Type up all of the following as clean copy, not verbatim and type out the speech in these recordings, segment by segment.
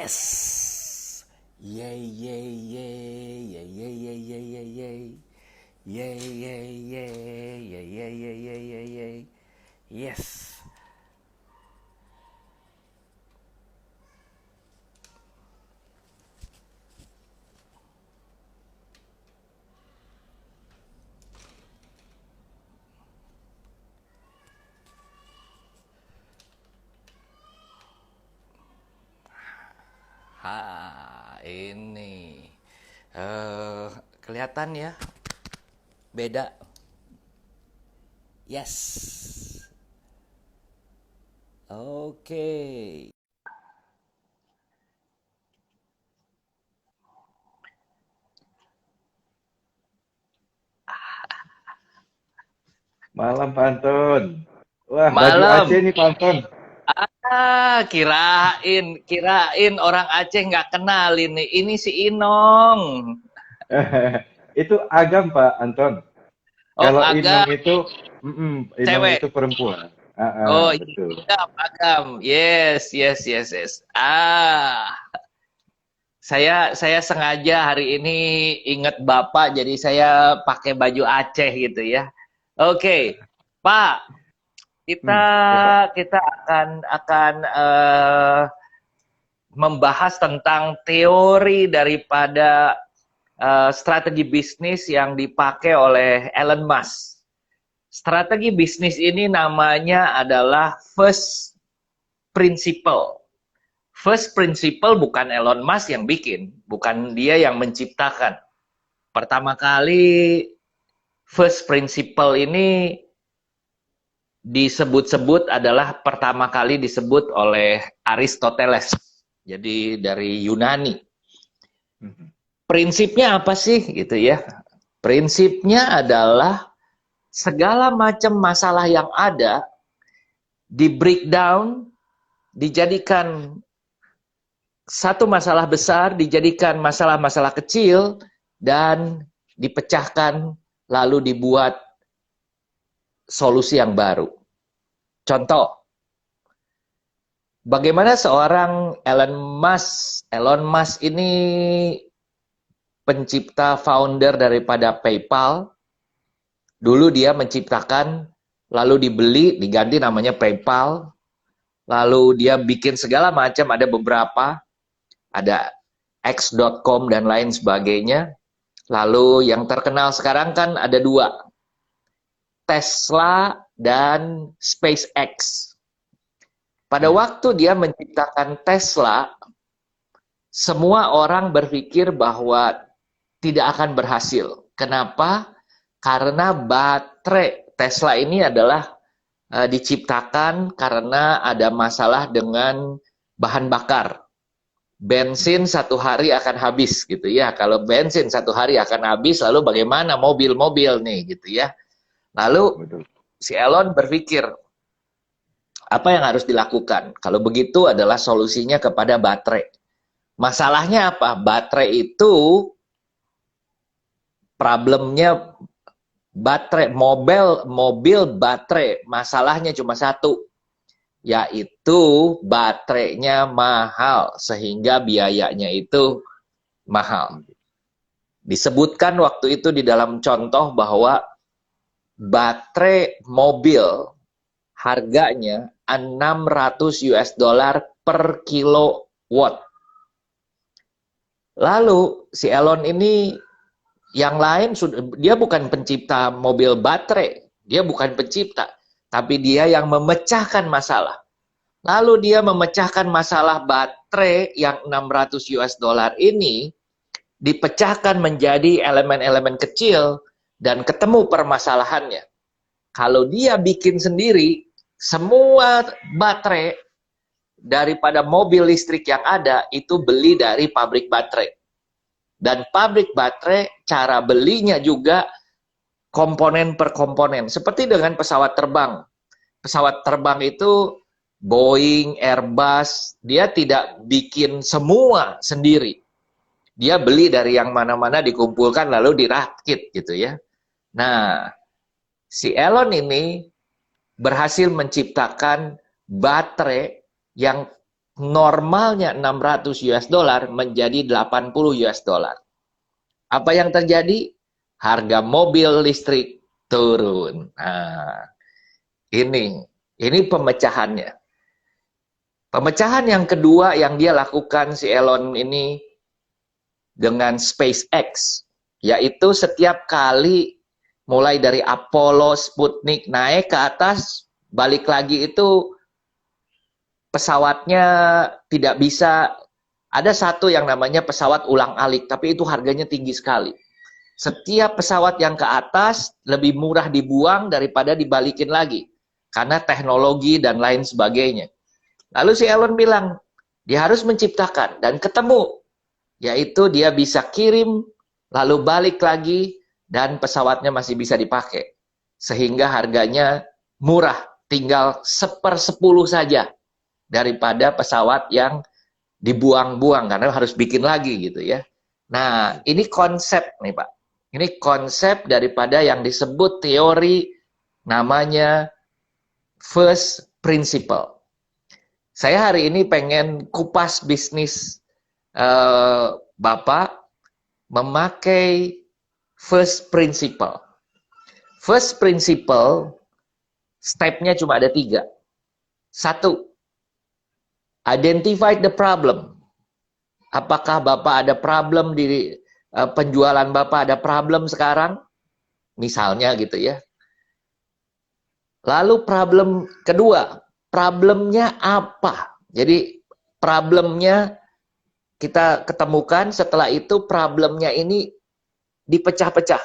Yes. Yay, yay, yay, yay, yay, yay, yay, yay, yay. Yay, yay, yay, yay, yay, yay, yay, yay, yay. Yes. Ini kelihatan ya, beda. Yes. Oke. Malam Pak Anton. Wah, baju Aceh Malam. nih Pak Anton. Kirain orang Aceh nggak kenal ini. Ini si Inong. Itu Agam Pak Anton. Oh, Kalau agak Inong itu, Inong cewek. itu perempuan. Oh, iya, Betul. agam. Yes, yes, yes, yes. Saya sengaja hari ini inget Bapak, jadi saya pakai baju Aceh gitu ya. Oke, Pak, kita Ya Pak. kita akan membahas tentang teori daripada strategi bisnis yang dipakai oleh Elon Musk. Strategi bisnis ini namanya adalah first principle. First principle bukan Elon Musk yang bikin, bukan dia yang menciptakan. Pertama kali first principle ini disebut-sebut adalah pertama kali disebut oleh Aristoteles. Jadi dari Yunani. Mhm. Prinsipnya apa sih gitu ya? Prinsipnya adalah segala macam masalah yang ada di breakdown, dijadikan satu masalah besar, dijadikan masalah-masalah kecil, dan dipecahkan, lalu dibuat solusi yang baru. Contoh, bagaimana seorang Elon Musk ini pencipta founder daripada PayPal. Dulu dia menciptakan, lalu dibeli, diganti namanya PayPal. Lalu dia bikin segala macam, ada beberapa, ada X.com dan lain sebagainya. Lalu yang terkenal sekarang kan ada dua, Tesla dan SpaceX. Pada Ya. waktu dia menciptakan Tesla, semua orang berpikir bahwa tidak akan berhasil. Kenapa? Karena baterai Tesla ini adalah diciptakan karena ada masalah dengan bahan bakar. Bensin satu hari akan habis gitu ya. Kalau bensin satu hari akan habis, lalu bagaimana mobil-mobil nih gitu ya. Lalu Betul. si Elon berpikir, apa yang harus dilakukan? Kalau begitu adalah solusinya kepada baterai. Masalahnya apa? Baterai itu problemnya baterai, mobil baterai, masalahnya cuma satu, yaitu baterainya mahal, sehingga biayanya itu mahal. Disebutkan waktu itu di dalam contoh bahwa baterai mobil harganya 600 US dollar per kilowatt. Lalu si Elon ini, yang lain dia bukan pencipta mobil baterai, dia bukan pencipta, tapi dia yang memecahkan masalah. Lalu dia memecahkan masalah baterai yang 600 US dollar ini, dipecahkan menjadi elemen-elemen kecil dan ketemu permasalahannya. Kalau dia bikin sendiri, semua baterai daripada mobil listrik yang ada itu beli dari pabrik baterai. Dan pabrik baterai, cara belinya juga komponen per komponen. Seperti dengan pesawat terbang. Pesawat terbang itu Boeing, Airbus, dia tidak bikin semua sendiri. Dia beli dari yang mana-mana, dikumpulkan lalu dirakit gitu ya. Nah, si Elon ini berhasil menciptakan baterai yang normalnya 600 US dollar menjadi 80 US dollar. Apa yang terjadi? Harga mobil listrik turun. Nah, ini pemecahannya. Pemecahan yang kedua yang dia lakukan si Elon ini dengan SpaceX, yaitu setiap kali mulai dari Apollo, Sputnik naik ke atas, balik lagi itu pesawatnya tidak bisa, ada satu yang namanya pesawat ulang-alik, tapi itu harganya tinggi sekali. Setiap pesawat yang ke atas lebih murah dibuang daripada dibalikin lagi, karena teknologi dan lain sebagainya. Lalu si Elon bilang, dia harus menciptakan dan ketemu, yaitu dia bisa kirim, lalu balik lagi, dan pesawatnya masih bisa dipakai. Sehingga harganya murah, tinggal 1/10 saja daripada pesawat yang dibuang-buang karena harus bikin lagi gitu ya. Nah, ini konsep nih Pak. Ini konsep daripada yang disebut teori namanya first principle. Saya hari ini pengen kupas bisnis Bapak memakai first principle. First principle stepnya cuma ada 3. 1, identify the problem. Apakah Bapak ada problem di penjualan Bapak, ada problem sekarang? Misalnya gitu ya. Lalu problem kedua, problemnya apa? Jadi problemnya kita ketemukan, setelah itu problemnya ini dipecah-pecah.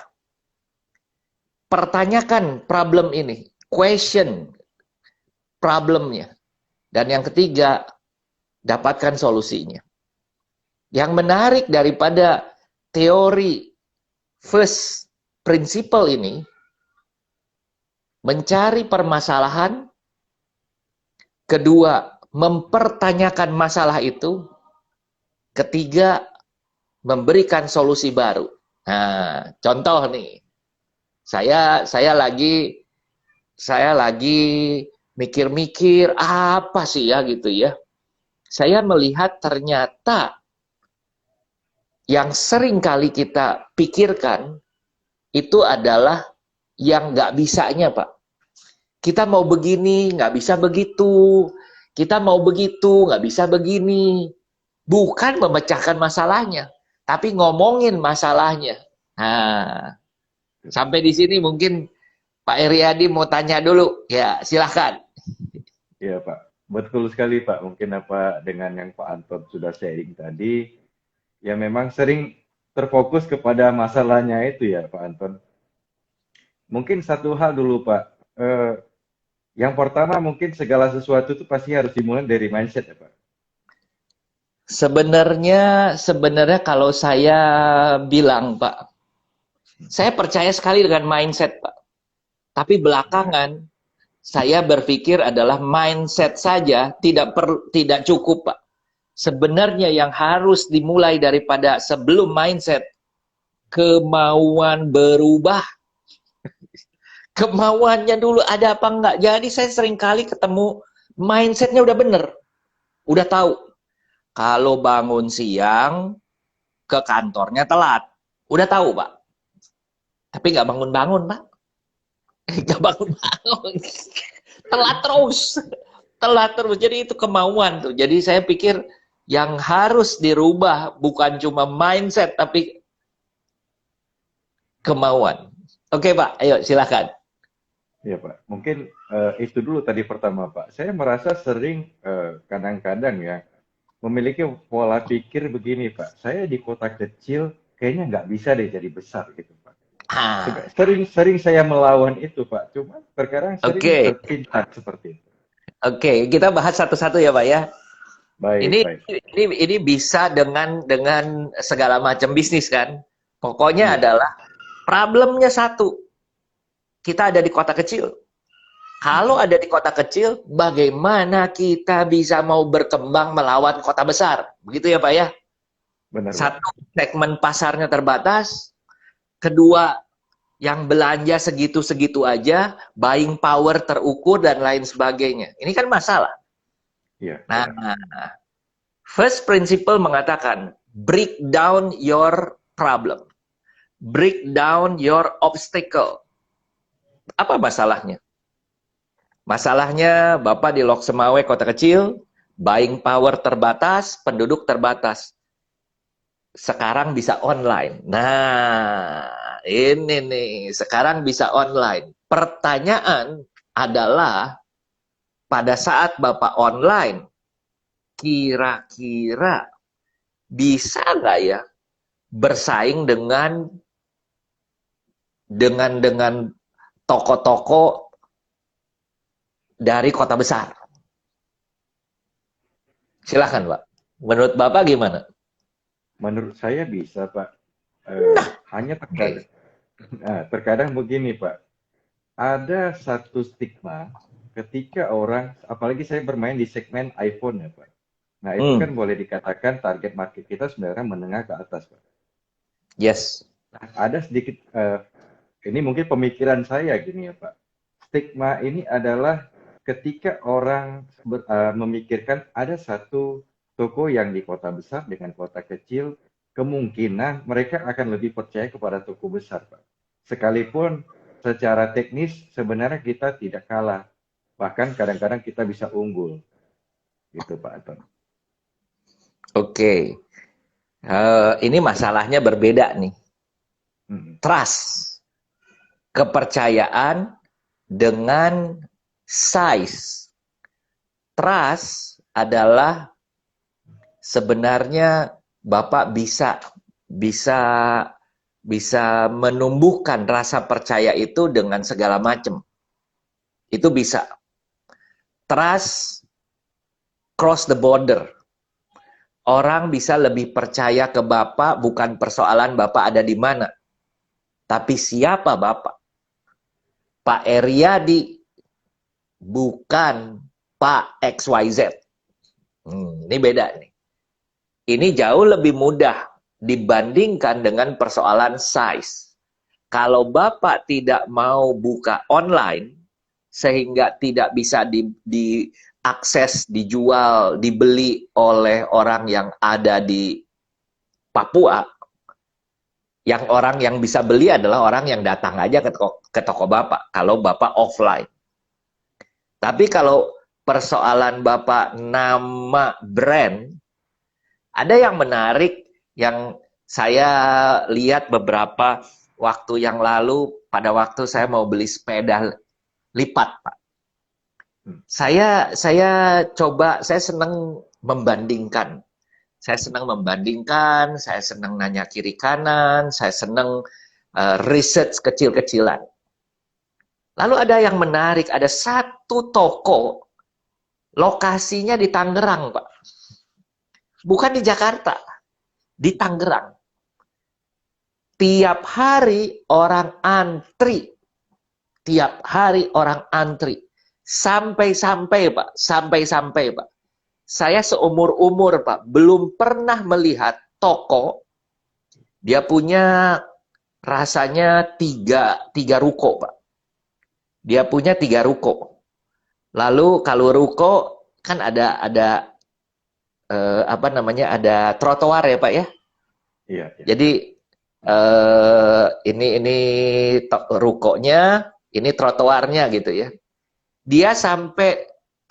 Pertanyakan problem ini, question problemnya. Dan yang ketiga, dapatkan solusinya. Yang menarik daripada teori first principle ini, mencari permasalahan, kedua, mempertanyakan masalah itu, ketiga, memberikan solusi baru. Nah, contoh nih, saya lagi mikir-mikir apa sih ya gitu ya. Saya melihat ternyata yang sering kali kita pikirkan itu adalah yang nggak bisanya, Pak. Kita mau begini, nggak bisa begitu. Kita mau begitu, nggak bisa begini. Bukan memecahkan masalahnya, tapi ngomongin masalahnya. Nah, sampai di sini mungkin Pak Eriadi mau tanya dulu. Ya, silahkan. Iya Pak, betul sekali Pak. Mungkin apa dengan yang Pak Anton sudah sharing tadi, ya memang sering terfokus kepada masalahnya itu ya Pak Anton. Mungkin satu hal dulu Pak, yang pertama mungkin segala sesuatu itu pasti harus dimulai dari mindset ya Pak. Sebenarnya kalau saya bilang Pak, saya percaya sekali dengan mindset Pak. Tapi belakangan saya berpikir adalah mindset saja tidak cukup Pak. Sebenarnya yang harus dimulai daripada sebelum mindset, kemauan berubah. Kemauannya dulu ada apa enggak. Jadi saya sering kali ketemu mindsetnya udah bener. Udah tahu. Kalau bangun siang, ke kantornya telat. Udah tahu Pak. Tapi nggak bangun-bangun Pak. Nggak bangun-bangun. Telat terus. Telat terus. Jadi itu kemauan tuh. Jadi saya pikir yang harus dirubah bukan cuma mindset, tapi kemauan. Oke Pak, ayo silakan. Iya Pak, mungkin itu dulu tadi pertama Pak. Saya merasa sering kadang-kadang ya memiliki pola pikir begini Pak. Saya di kota kecil kayaknya nggak bisa deh jadi besar gitu Pak. Sering saya melawan itu Pak. Cuma terkadang sering terpintar seperti itu. Oke, kita bahas satu-satu ya Pak ya. Baik, ini bisa dengan segala macam bisnis kan. Pokoknya adalah problemnya satu. Kita ada di kota kecil. Kalau ada di kota kecil, bagaimana kita bisa mau berkembang melawan kota besar? Begitu ya Pak ya? Benar. Satu, segmen pasarnya terbatas. Kedua, yang belanja segitu-segitu aja, buying power terukur dan lain sebagainya. Ini kan masalah. Iya, Nah, benar. first principle mengatakan, break down your problem. Break down your obstacle. Apa masalahnya? Masalahnya Bapak di Lok Semawe, kota kecil, buying power terbatas, penduduk terbatas. Sekarang bisa online. Nah, ini nih, sekarang bisa online. Pertanyaan adalah, pada saat Bapak online, kira-kira bisa nggak ya bersaing dengan toko-toko dari kota besar? Silahkan, Pak. Menurut Bapak gimana? Menurut saya bisa, Pak. Hanya Oke. terkadang begini, Pak. Ada satu stigma ketika orang, apalagi saya bermain di segmen iPhone ya, Pak. Nah, itu kan Hmm, boleh dikatakan target market kita sebenarnya menengah ke atas, Pak. yes. Nah, ada sedikit, ini mungkin pemikiran saya gini ya, Pak. Stigma ini adalah ketika orang memikirkan ada satu toko yang di kota besar dengan kota kecil, kemungkinan mereka akan lebih percaya kepada toko besar, Pak. Sekalipun secara teknis sebenarnya kita tidak kalah, bahkan kadang-kadang kita bisa unggul, gitu Pak Anton. Oke. Ini masalahnya berbeda nih. Mm-mm. Trust, kepercayaan dengan size. Trust adalah sebenarnya Bapak bisa bisa menumbuhkan rasa percaya itu dengan segala macam. Itu bisa. Trust cross the border. Orang bisa lebih percaya ke Bapak bukan persoalan Bapak ada di mana, tapi siapa Bapak. Pak Eriadi bukan Pak XYZ. Ini beda nih. Ini jauh lebih mudah dibandingkan dengan persoalan size. Kalau Bapak tidak mau buka online, sehingga tidak bisa diakses, dijual, dibeli oleh orang yang ada di Papua, yang orang yang bisa beli adalah orang yang datang aja ke toko Bapak, kalau Bapak offline. Tapi kalau persoalan Bapak nama brand, ada yang menarik yang saya lihat beberapa waktu yang lalu, pada waktu saya mau beli sepeda lipat, Pak. Hmm. Saya coba, saya senang membandingkan. Saya senang nanya kiri kanan, saya senang research kecil-kecilan. Lalu ada yang menarik, ada satu toko, lokasinya di Tangerang, Pak. Bukan di Jakarta, di Tangerang. Tiap hari orang antri. Tiap hari orang antri. Sampai-sampai, Pak. Sampai-sampai, Pak. Saya seumur-umur, Pak, belum pernah melihat toko, dia punya rasanya tiga ruko, Pak. Dia punya 3 ruko. Lalu kalau ruko, kan ada apa namanya, ada trotoar ya, Pak ya. Iya, iya. Jadi ini rukonya, ini trotoarnya gitu ya. Dia sampai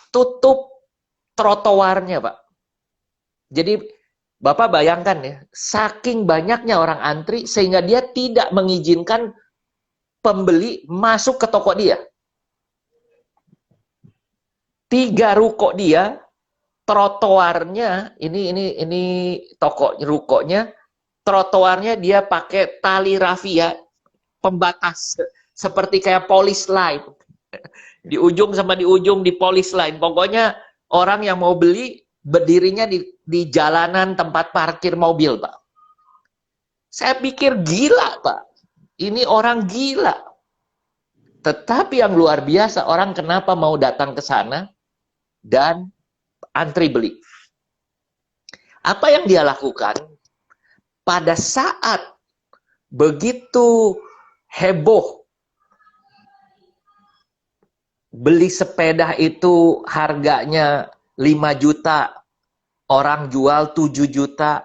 tutup trotoarnya, Pak. Jadi Bapak bayangkan ya, saking banyaknya orang antri sehingga dia tidak mengizinkan pembeli masuk ke toko dia. 3 ruko dia, trotoarnya ini toko rukonya, trotoarnya dia pakai tali rafia pembatas seperti kayak police line. Di ujung sama di ujung di police line. Pokoknya orang yang mau beli berdirinya di jalanan tempat parkir mobil, Pak. Saya pikir gila, Pak. Ini orang gila. Tetapi yang luar biasa, orang kenapa mau datang ke sana dan antri beli. Apa yang dia lakukan? Pada saat begitu heboh beli sepeda itu harganya 5 juta, orang jual 7 juta,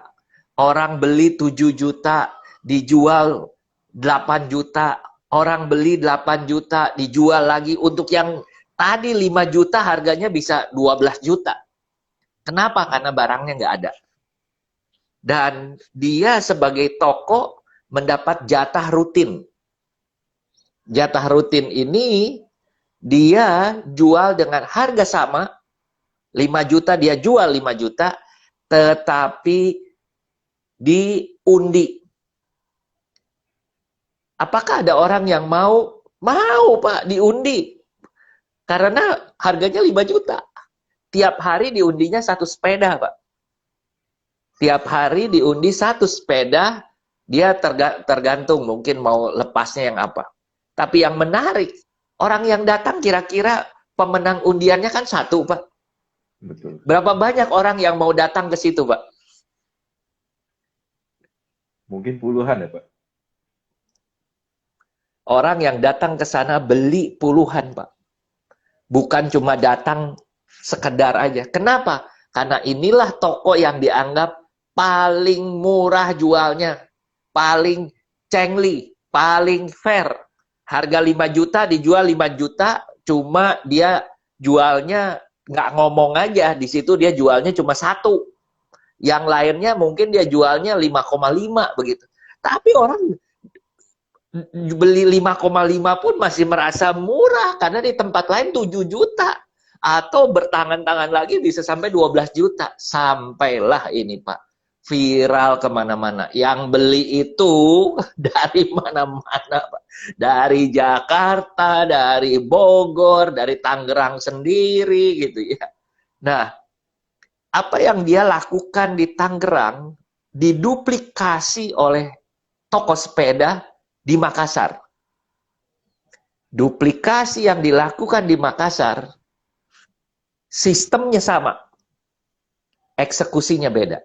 orang beli 7 juta, dijual 8 juta, orang beli 8 juta, dijual lagi. Untuk yang tadi 5 juta harganya bisa 12 juta. Kenapa? Karena barangnya nggak ada. Dan dia sebagai toko mendapat jatah rutin. Jatah rutin ini dia jual dengan harga sama, 5 juta dia jual 5 juta, tetapi diundi. Apakah ada orang yang mau? Mau, Pak, diundi. Karena harganya 5 juta. Tiap hari diundinya 1 sepeda, Pak. Tiap hari diundi 1 sepeda, dia tergantung mungkin mau lepasnya yang apa. Tapi yang menarik, orang yang datang kira-kira pemenang undiannya kan 1, Pak. Betul. Berapa banyak orang yang mau datang ke situ, Pak? Mungkin puluhan ya, Pak. Orang yang datang ke sana beli puluhan, Pak. Bukan cuma datang sekedar aja. Kenapa? Karena inilah toko yang dianggap paling murah jualnya, paling cengli, paling fair. Harga 5 juta dijual 5 juta, cuma dia jualnya nggak ngomong aja. Di situ dia jualnya cuma 1. Yang lainnya mungkin dia jualnya 5,5 begitu. Tapi orang beli 5,5 pun masih merasa murah karena di tempat lain 7 juta atau bertangan-tangan lagi bisa sampai 12 juta. Sampailah ini, Pak, viral kemana-mana. Yang beli itu dari mana-mana, Pak. Dari Jakarta, dari Bogor, dari Tangerang sendiri gitu ya. Nah, apa yang dia lakukan di Tangerang diduplikasi oleh toko sepeda di Makassar. Duplikasi yang dilakukan di Makassar, sistemnya sama, eksekusinya beda.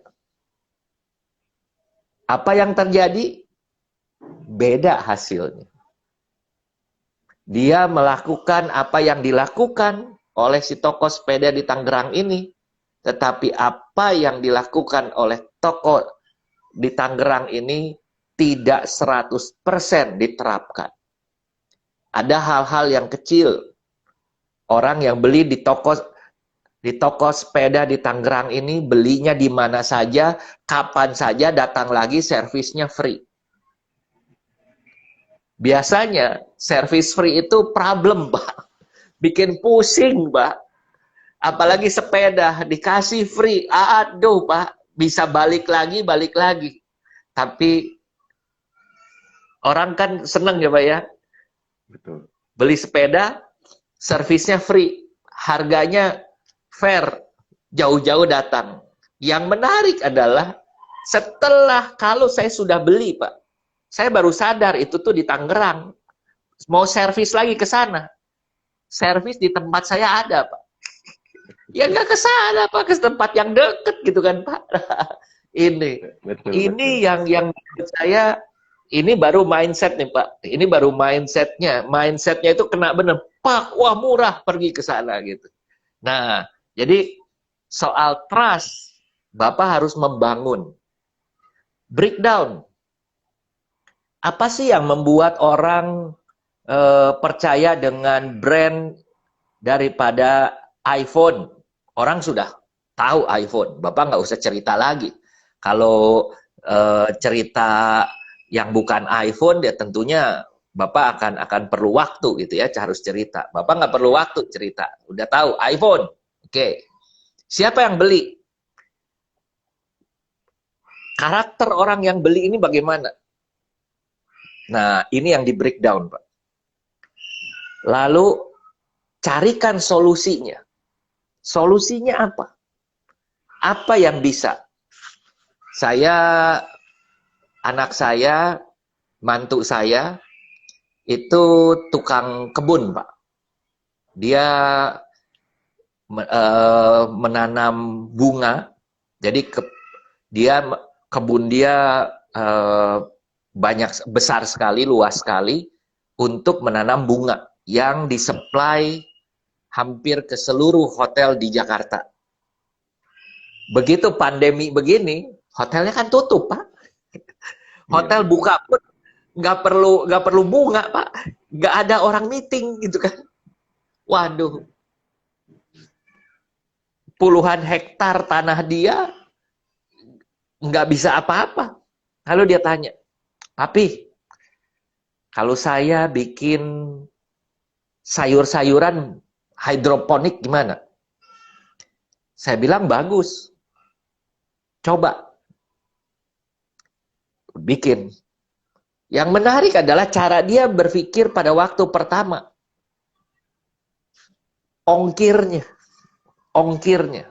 Apa yang terjadi? Beda hasilnya. Dia melakukan apa yang dilakukan oleh si toko sepeda di Tangerang ini, tetapi apa yang dilakukan oleh toko di Tangerang ini tidak 100% diterapkan. Ada hal-hal yang kecil. Orang yang beli di toko sepeda di Tangerang ini belinya di mana saja, kapan saja, datang lagi servisnya free. Biasanya servis free itu problem, Pak. Bikin pusing, Pak. Apalagi sepeda dikasih free. Aduh, Pak, bisa balik lagi, balik lagi. Tapi orang kan seneng ya, Pak ya. Betul. Beli sepeda, servisnya free. Harganya fair. Jauh-jauh datang. Yang menarik adalah setelah kalau saya sudah beli, Pak. Saya baru sadar itu tuh di Tangerang. Mau servis lagi ke sana. Servis di tempat saya ada, Pak. Ya nggak ke sana, Pak, ke tempat yang deket gitu kan, Pak. Betul, Ini betul. yang menurut saya ini baru mindset nih, Pak. Ini baru mindsetnya. Mindsetnya itu kena bener. Pak, wah murah, pergi ke sana gitu. Nah, jadi soal trust, Bapak harus membangun. Breakdown. Apa sih yang membuat orang percaya dengan brand daripada iPhone? Orang sudah tahu iPhone. Bapak nggak usah cerita lagi. Kalau cerita yang bukan iPhone, ya tentunya Bapak akan perlu waktu gitu ya, harus cerita. Bapak nggak perlu waktu cerita, udah tahu iPhone. Oke, siapa yang beli? Karakter orang yang beli ini bagaimana? Nah, ini yang di breakdown, Pak. Lalu carikan solusinya. Solusinya apa? Apa yang bisa? Anak saya, mantu saya, itu tukang kebun, Pak. Dia menanam bunga, jadi kebun dia banyak, besar sekali, luas sekali, untuk menanam bunga yang disuplai hampir ke seluruh hotel di Jakarta. Begitu pandemi begini, hotelnya kan tutup, Pak. Iya, Hotel betul. buka pun nggak perlu bunga, Pak. Nggak ada orang meeting gitu kan. Waduh, puluhan hektar tanah dia nggak bisa apa-apa. Lalu dia tanya, "Papi, kalau saya bikin sayur-sayuran hidroponik gimana?" Saya bilang bagus. Coba bikin. Yang menarik adalah cara dia berpikir pada waktu pertama. Ongkirnya. Ongkirnya.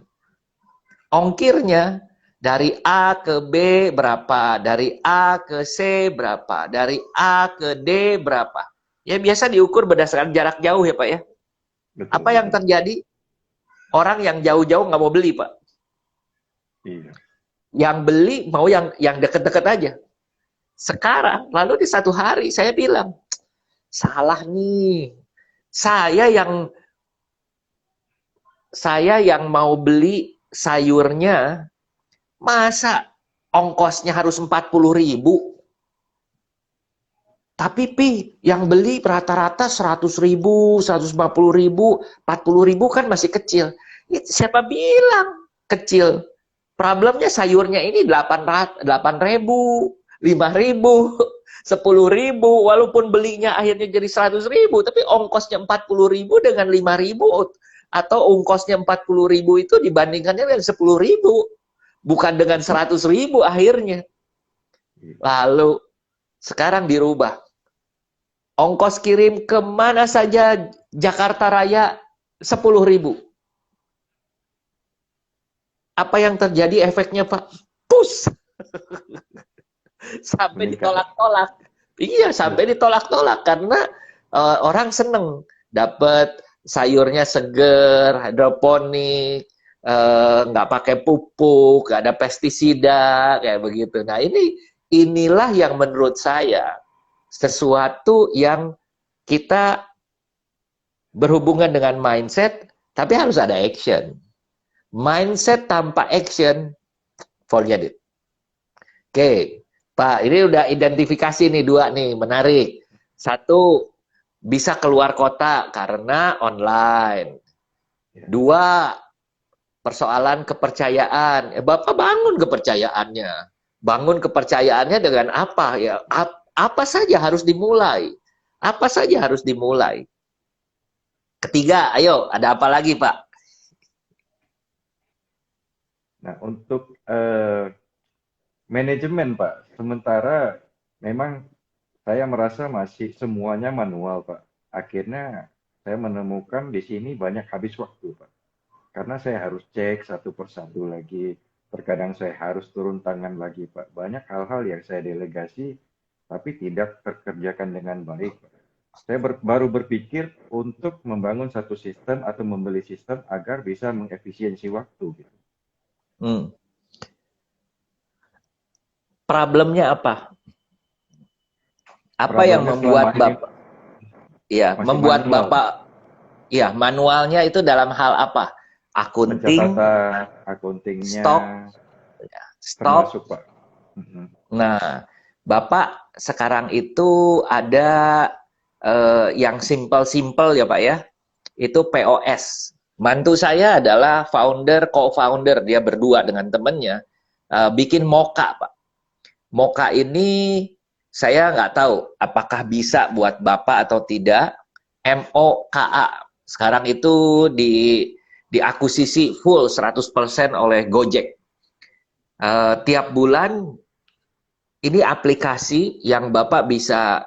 Ongkirnya dari A ke B berapa, dari A ke C berapa, dari A ke D berapa. Ya biasa diukur berdasarkan jarak jauh ya Pak ya. Betul, Apa yang betul. terjadi? Orang yang jauh-jauh nggak mau beli Pak. Iya. Yang beli mau yang deket-deket aja. Sekarang, lalu di satu hari saya bilang, salah nih. Saya yang mau beli sayurnya, masa ongkosnya harus 40.000? Tapi yang beli rata-rata 100.000, 150.000, 40.000 kan masih kecil. Siapa bilang kecil? Problemnya sayurnya ini 8.000, 5.000, 10.000, walaupun belinya akhirnya jadi 100.000, tapi ongkosnya 40.000 dengan 5.000, atau ongkosnya 40.000 itu dibandingkannya dengan 10.000, bukan dengan 100.000 akhirnya. Iya. Lalu sekarang dirubah. Ongkos kirim kemana saja Jakarta Raya 10.000. Apa yang terjadi efeknya Pak? Pus! Sampai Meningkat, Pak. ditolak-tolak. Iya, Iya. sampai ditolak-tolak karena orang seneng dapat sayurnya seger, hidroponik, nggak pakai pupuk, nggak ada pestisida, kayak begitu. Nah inilah yang menurut saya sesuatu yang kita berhubungan dengan mindset, tapi harus ada action. Mindset tanpa action, forget it. Oke, Pak, ini udah identifikasi nih dua nih, menarik. Satu, bisa keluar kota karena online. Iya. Dua, persoalan kepercayaan. Bapak bangun kepercayaannya. Bangun kepercayaannya dengan apa ya? Apa saja harus dimulai. Apa saja harus dimulai. Ketiga, ayo, ada apa lagi, Pak? Nah, untuk manajemen, Pak, sementara memang saya merasa masih semuanya manual, Pak. Akhirnya saya menemukan di sini banyak habis waktu, Pak. Karena saya harus cek satu persatu lagi. Terkadang saya harus turun tangan lagi, Pak. Banyak hal-hal yang saya delegasi, tapi tidak terkerjakan dengan baik, Pak. Saya baru berpikir untuk membangun satu sistem atau membeli sistem agar bisa mengefisiensi waktu, gitu. Hmm. Problemnya apa? Apa yang Problemnya selama membuat ini Bapak, ya, masih membuat manual, Pak. Bapak, ya, manualnya itu dalam hal apa? Akunting, Pencatatan, akuntingnya, stok, termasuk, stok. Pak. Mhm. Nah, Bapak sekarang itu ada yang simple-simple ya Pak ya, itu POS. Mantu saya adalah founder, co-founder, dia berdua dengan temennya, bikin Moka Pak. Moka ini saya nggak tahu apakah bisa buat Bapak atau tidak. MOKA. Sekarang itu diakuisisi full 100% oleh Gojek. Tiap bulan ini aplikasi yang Bapak bisa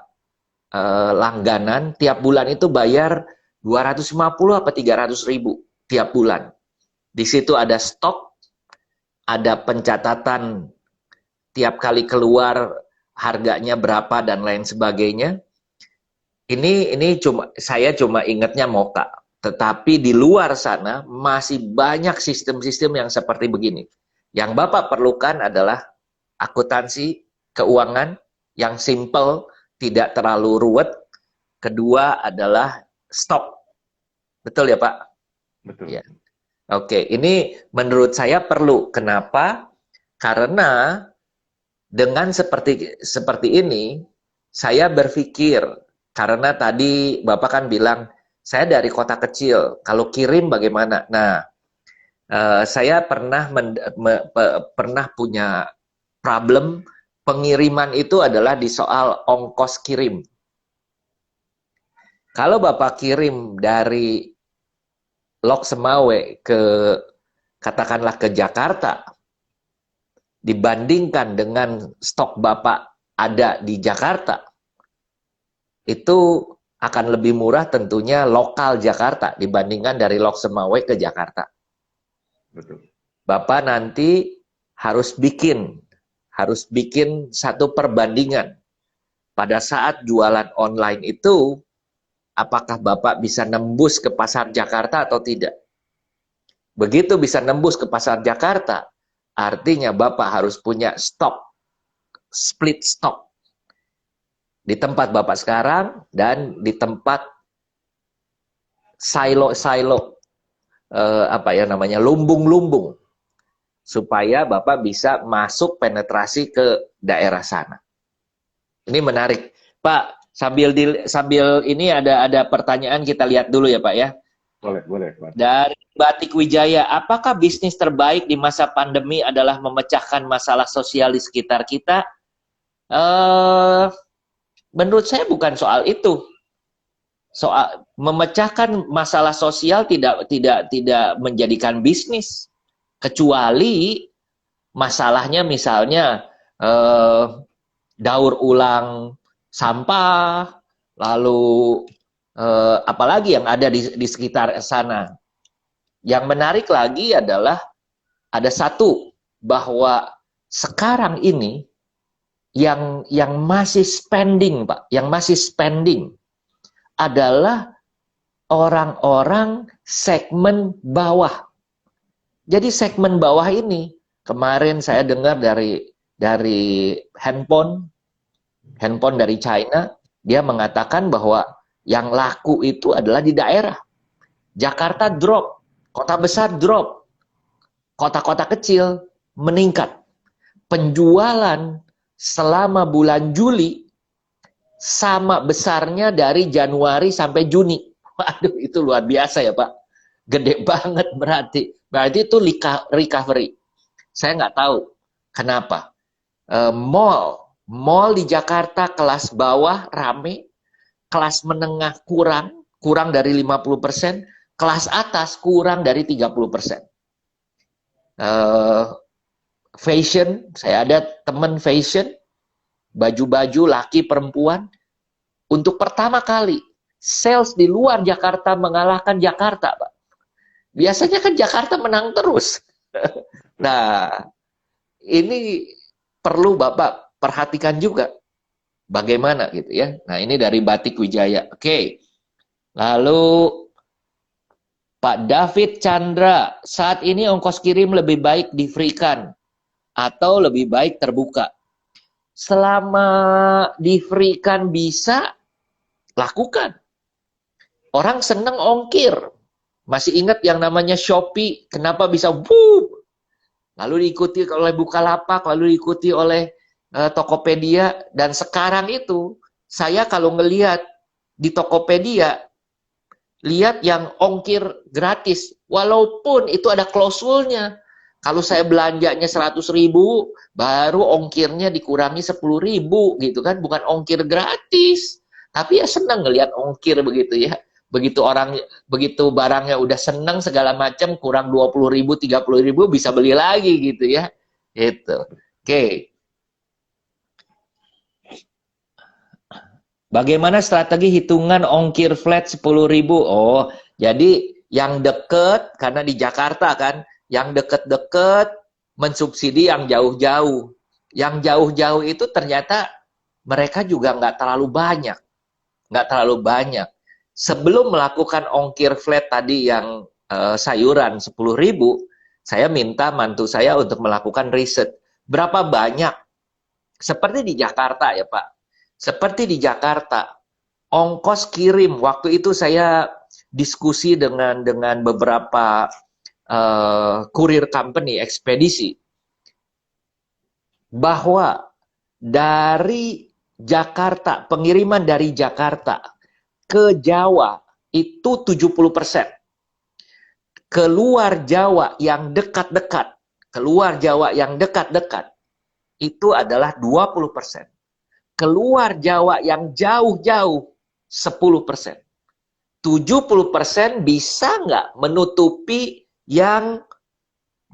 langganan, tiap bulan itu bayar 250 apa 300.000 tiap bulan. Di situ ada stok, ada pencatatan tiap kali keluar harganya berapa dan lain sebagainya. Ini saya cuma ingatnya Moka, tetapi di luar sana masih banyak sistem-sistem yang seperti begini. Yang Bapak perlukan adalah akuntansi keuangan yang simple, tidak terlalu ruwet. Kedua adalah stok. Betul ya, Pak? Betul, Ya. betul. Oke, ini menurut saya perlu. Kenapa? Karena dengan seperti ini, saya berpikir, karena tadi Bapak kan bilang, saya dari kota kecil, kalau kirim bagaimana? Nah, saya pernah punya problem pengiriman itu adalah di soal ongkos kirim. Kalau Bapak kirim dari Lok Semawe ke katakanlah ke Jakarta, dibandingkan dengan stok Bapak ada di Jakarta, itu akan lebih murah tentunya lokal Jakarta dibandingkan dari Lok Semawe ke Jakarta. Betul. Bapak nanti harus bikin satu perbandingan. Pada saat jualan online itu, apakah Bapak bisa nembus ke pasar Jakarta atau tidak? Begitu bisa nembus ke pasar Jakarta, artinya Bapak harus punya stok, split stok. Di tempat Bapak sekarang dan di tempat silo-silo, lumbung-lumbung. Supaya Bapak bisa masuk penetrasi ke daerah sana. Ini menarik. Pak, sambil ini ada pertanyaan, kita lihat dulu ya Pak ya. Boleh, Pak. Dari Batik Wijaya, apakah bisnis terbaik di masa pandemi adalah memecahkan masalah sosial di sekitar kita? Menurut saya bukan soal itu. Soal memecahkan masalah sosial tidak menjadikan bisnis. Kecuali masalahnya misalnya daur ulang sampah, lalu apalagi yang ada di sekitar sana. Yang menarik lagi adalah ada satu, bahwa sekarang ini yang masih spending, Pak, yang masih spending adalah orang-orang segmen bawah. Jadi segmen bawah ini, kemarin saya dengar dari handphone dari China, dia mengatakan bahwa yang laku itu adalah di daerah. Jakarta drop, kota besar drop, kota-kota kecil meningkat. Penjualan selama bulan Juli sama besarnya dari Januari sampai Juni. Waduh, itu luar biasa ya Pak. Gede banget berarti. Berarti itu recovery. Saya nggak tahu kenapa. Mall di Jakarta kelas bawah rame, kelas menengah kurang dari 50%, kelas atas kurang dari 30%. Fashion, saya ada teman fashion, baju-baju laki perempuan, untuk pertama kali sales di luar Jakarta mengalahkan Jakarta, Pak. Biasanya kan Jakarta menang terus. Nah, ini perlu Bapak perhatikan juga bagaimana gitu ya. Nah, ini dari Batik Wijaya. Oke. Lalu Pak David Chandra, saat ini ongkos kirim lebih baik di-free-kan atau lebih baik terbuka? Selama di-free-kan bisa, lakukan. Orang seneng ongkir. Masih ingat yang namanya Shopee, kenapa bisa boom? Lalu diikuti oleh Bukalapak, lalu diikuti oleh Tokopedia, dan sekarang itu saya kalau ngelihat di Tokopedia, lihat yang ongkir gratis, walaupun itu ada klausulnya. Kalau saya belanjanya 100.000, baru ongkirnya dikurangi 10.000 gitu kan, bukan ongkir gratis. Tapi ya senang ngelihat ongkir begitu ya. Begitu barangnya udah senang segala macam, kurang 20.000, 30.000 bisa beli lagi gitu ya. Itu. Oke. Bagaimana strategi hitungan ongkir flat 10.000? Oh, jadi yang deket, karena di Jakarta kan, yang deket-deket mensubsidi yang jauh-jauh. Yang jauh-jauh itu ternyata mereka juga nggak terlalu banyak. Sebelum melakukan ongkir flat tadi yang sayuran 10.000, saya minta mantu saya untuk melakukan riset. Berapa banyak? Seperti di Jakarta ya Pak. Seperti di Jakarta, ongkos kirim, waktu itu saya diskusi dengan beberapa courier company, ekspedisi, bahwa dari Jakarta, pengiriman dari Jakarta ke Jawa itu 70%. Keluar Jawa yang dekat-dekat, itu adalah 20%. Keluar Jawa yang jauh-jauh 10%. 70% bisa nggak menutupi yang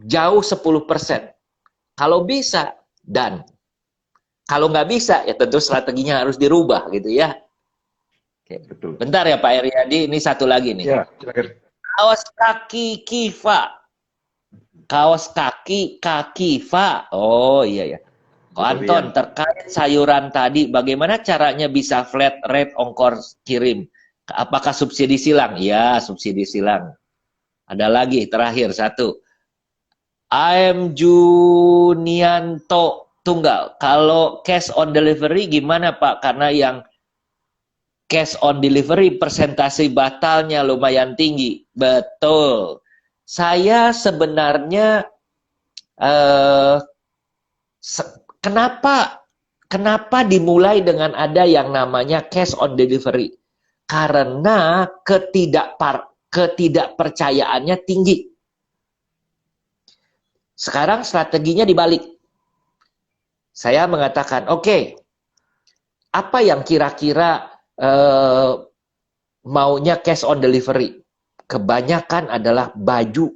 jauh 10%? Kalau bisa, dan kalau nggak bisa, ya tentu strateginya harus dirubah gitu ya. Oke. Betul. Bentar ya Pak Eriadi, ini satu lagi nih. Ya, silakan. Kaos kaki Kiva. Kaos kaki Kiva. Oh iya ya. Ko Betul, Anton, Rian. terkait sayuran tadi, bagaimana caranya bisa flat rate ongkos kirim? Apakah subsidi silang? Ya, subsidi silang. Ada lagi, terakhir, satu. AM Junianto Tunggal. Kalau cash on delivery gimana Pak? Karena yang cash on delivery persentase batalnya lumayan tinggi. Betul. Saya sebenarnya eh, kenapa dimulai dengan ada yang namanya cash on delivery? Karena ketidakpercayaannya tinggi. Sekarang strateginya dibalik. Saya mengatakan, oke, apa yang kira-kira maunya cash on delivery? Kebanyakan adalah baju.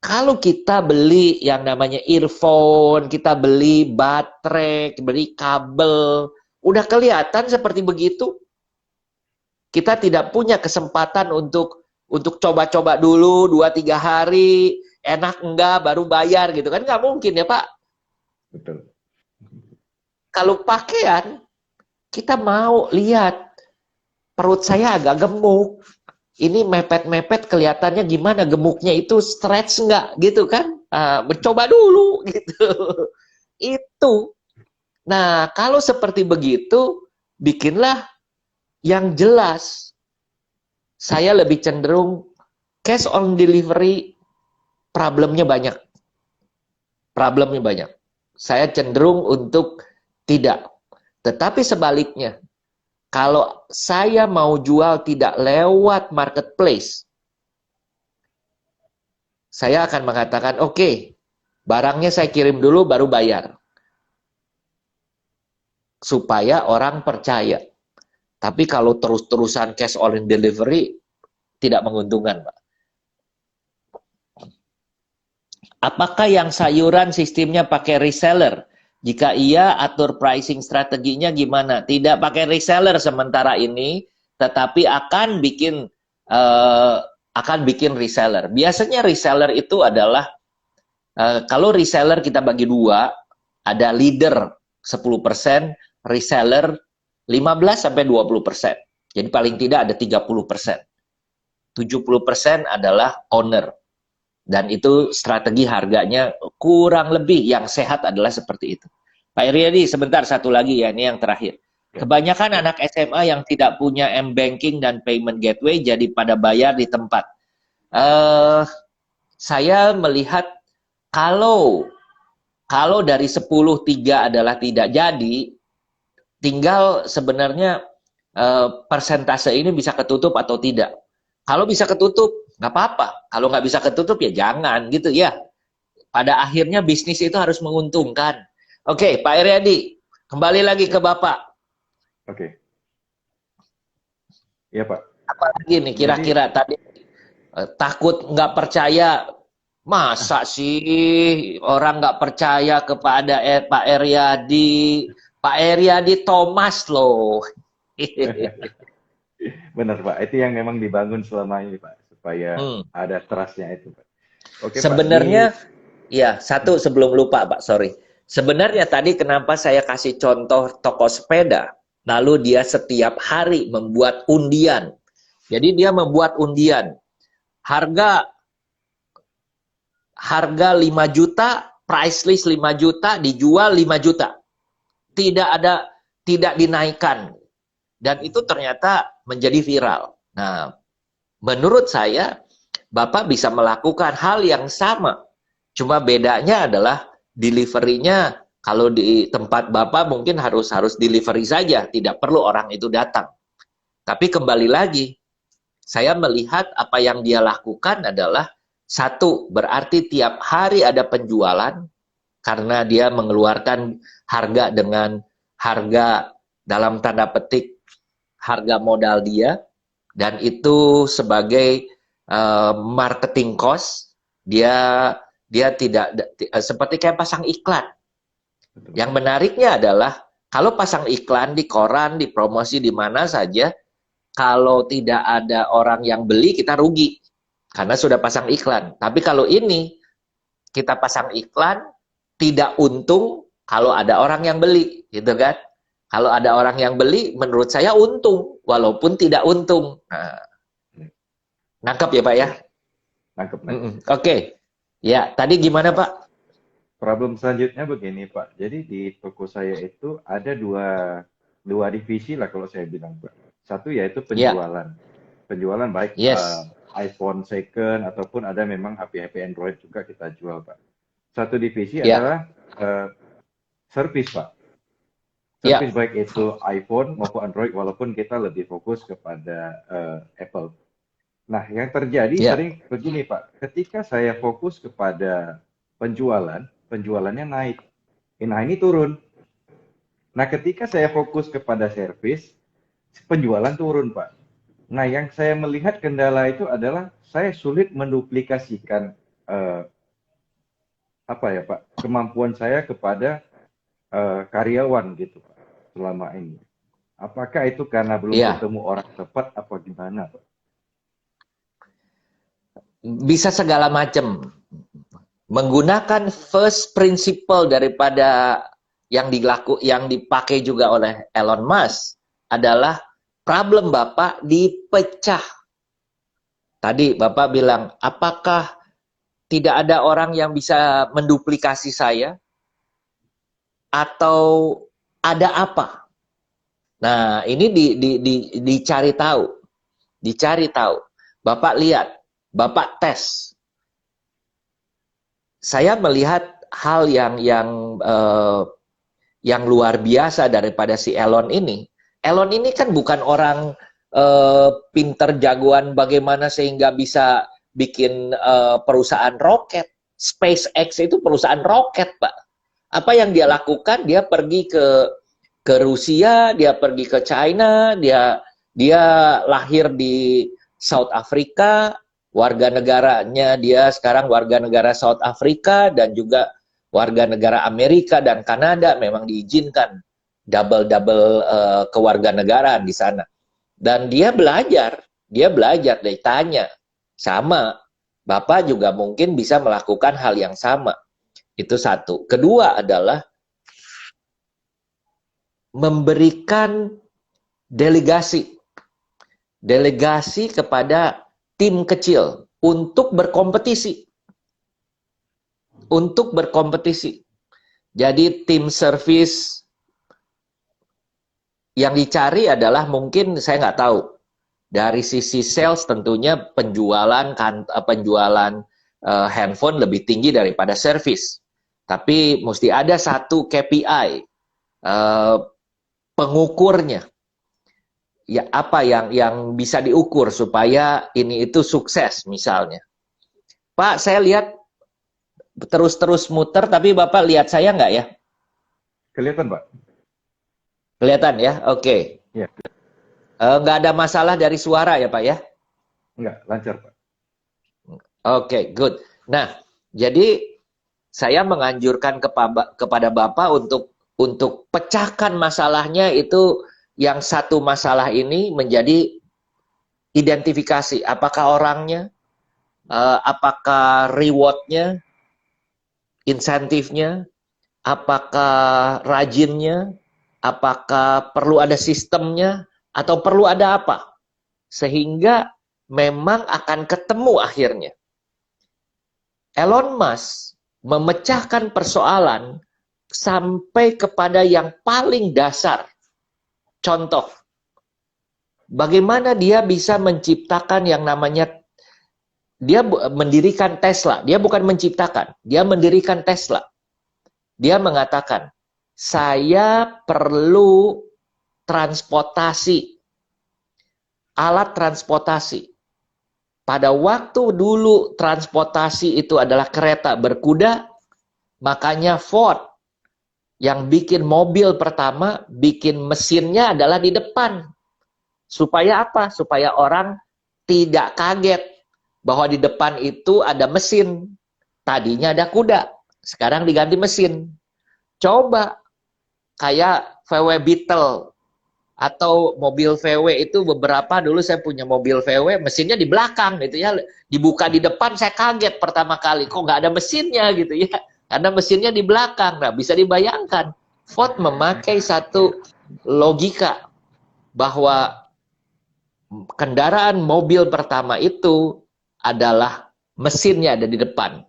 Kalau kita beli yang namanya earphone, kita beli baterai, beli kabel, udah kelihatan seperti begitu. Kita tidak punya kesempatan untuk coba-coba dulu 2-3 hari, enak enggak baru bayar gitu kan, nggak mungkin ya Pak. Betul. Kalau pakaian, kita mau lihat perut saya agak gemuk, ini mepet-mepet kelihatannya gimana, gemuknya itu stretch nggak gitu kan, mencoba dulu gitu. Itu. Nah, kalau seperti begitu, bikinlah yang jelas. Saya lebih cenderung cash on delivery, problemnya banyak. Saya cenderung untuk tidak. Tetapi sebaliknya, kalau saya mau jual tidak lewat marketplace, saya akan mengatakan, oke, barangnya saya kirim dulu baru bayar. Supaya orang percaya. Tapi kalau terus-terusan cash on delivery, tidak menguntungkan, Pak. Apakah yang sayuran sistemnya pakai reseller? Jika iya, atur pricing strateginya gimana? Tidak pakai reseller sementara ini, tetapi akan bikin reseller. Biasanya reseller itu adalah kalau reseller kita bagi dua, ada leader 10%, reseller 15-20%. Jadi paling tidak ada 30%. 70% adalah owner. Dan itu strategi harganya kurang lebih yang sehat adalah seperti itu. Pak Iriadi, sebentar satu lagi ya, ini yang terakhir. Kebanyakan anak SMA yang tidak punya M-Banking dan Payment Gateway jadi pada bayar di tempat. Saya melihat kalau dari 10, 3 adalah tidak jadi, tinggal sebenarnya persentase ini bisa ketutup atau tidak. Kalau bisa ketutup, nggak apa-apa. Kalau nggak bisa ketutup, ya jangan gitu ya. Pada akhirnya bisnis itu harus menguntungkan. Oke, Pak Iriadi, kembali lagi ke Bapak. Oke. Iya, Pak. Apa lagi nih kira-kira tadi takut nggak percaya, masa sih orang nggak percaya kepada Pak Iriadi? Pak Iriadi Thomas loh. Benar, Pak. Itu yang memang dibangun selama ini, Pak, supaya ada trust-nya itu, Pak. Oke, sebenarnya, Pak, ya satu sebelum lupa, Pak, sorry. Sebenarnya tadi kenapa saya kasih contoh toko sepeda, lalu dia setiap hari membuat undian. Jadi dia membuat undian. Harga 5 juta, price list 5 juta, dijual 5 juta. Tidak dinaikkan. Dan itu ternyata menjadi viral. Nah, menurut saya Bapak bisa melakukan hal yang sama. Cuma bedanya adalah delivery-nya kalau di tempat Bapak mungkin harus delivery saja, tidak perlu orang itu datang. Tapi kembali lagi, saya melihat apa yang dia lakukan adalah satu, berarti tiap hari ada penjualan karena dia mengeluarkan harga dengan harga dalam tanda petik harga modal dia, dan itu sebagai marketing cost. Dia tidak seperti kayak pasang iklan. Yang menariknya adalah kalau pasang iklan di koran, di promosi di mana saja, kalau tidak ada orang yang beli, kita rugi. Karena sudah pasang iklan. Tapi kalau ini, kita pasang iklan, tidak untung kalau ada orang yang beli. Gitu kan? Kalau ada orang yang beli, menurut saya untung. Walaupun tidak untung. Nah, nangkep ya Pak ya? Nangkep. Oke. Ya, tadi gimana Pak? Problem selanjutnya begini Pak. Jadi di toko saya itu ada dua divisi lah kalau saya bilang Pak. Satu yaitu penjualan. Penjualan baik iPhone second ataupun ada memang HP-HP Android juga kita jual Pak. Satu divisi adalah service Pak. Service baik itu iPhone maupun Android walaupun kita lebih fokus kepada Apple. Nah yang terjadi sering begini Pak. Ketika saya fokus kepada penjualannya naik. Nah ini turun. Nah ketika saya fokus kepada service, penjualan turun Pak. Nah yang saya melihat kendala itu adalah saya sulit menduplikasikan kemampuan saya kepada karyawan gitu Pak selama ini. Apakah itu karena belum ketemu orang tepat apa gimana Pak? Bisa segala macam. Menggunakan first principle daripada yang dipakai juga oleh Elon Musk adalah problem Bapak dipecah. Tadi Bapak bilang, apakah tidak ada orang yang bisa menduplikasi saya? Atau ada apa? Nah, ini dicari tahu. Dicari tahu. Bapak lihat, Bapak tes. Saya melihat hal yang luar biasa daripada si Elon ini. Elon ini kan bukan orang pinter jagoan bagaimana sehingga bisa bikin perusahaan roket. SpaceX itu perusahaan roket, Pak. Apa yang dia lakukan? Dia pergi ke Rusia, dia pergi ke China, dia lahir di South Africa, warga negaranya dia sekarang warga negara South Africa dan juga warga negara Amerika dan Kanada, memang diizinkan double kewarganegaraan di sana. Dan dia belajar, dia tanya. Sama, Bapak juga mungkin bisa melakukan hal yang sama. Itu satu. Kedua adalah memberikan delegasi. Delegasi kepada tim kecil untuk berkompetisi. Untuk berkompetisi. Jadi tim service yang dicari adalah mungkin saya nggak tahu. Dari sisi sales tentunya penjualan handphone lebih tinggi daripada service. Tapi mesti ada satu KPI pengukurnya. Ya apa yang bisa diukur supaya ini itu sukses misalnya. Pak, saya lihat terus muter, tapi Bapak lihat saya nggak ya? Kelihatan Pak. Kelihatan ya? Oke. Ya. Nggak ada masalah dari suara ya Pak ya? Nggak, lancar Pak. Oke, good. Nah, jadi saya menganjurkan kepada Bapak untuk pecahkan masalahnya itu. Yang satu masalah ini menjadi identifikasi. Apakah orangnya, apakah rewardnya, insentifnya, apakah rajinnya, apakah perlu ada sistemnya, atau perlu ada apa. Sehingga memang akan ketemu akhirnya. Elon Musk memecahkan persoalan sampai kepada yang paling dasar. Contoh, bagaimana dia bisa menciptakan yang namanya mendirikan Tesla. Dia bukan menciptakan, dia mendirikan Tesla. Dia mengatakan, saya perlu transportasi, alat transportasi. Pada waktu dulu transportasi itu adalah kereta berkuda, makanya Ford yang bikin mobil pertama, bikin mesinnya adalah di depan. Supaya apa? Supaya orang tidak kaget bahwa di depan itu ada mesin. Tadinya ada kuda, sekarang diganti mesin. Coba kayak VW Beetle atau mobil VW itu beberapa, dulu saya punya mobil VW, mesinnya di belakang gitu ya, dibuka di depan, saya kaget pertama kali, kok nggak ada mesinnya gitu ya, karena mesinnya di belakang. Nah, bisa dibayangkan Ford memakai satu logika bahwa kendaraan mobil pertama itu adalah mesinnya ada di depan,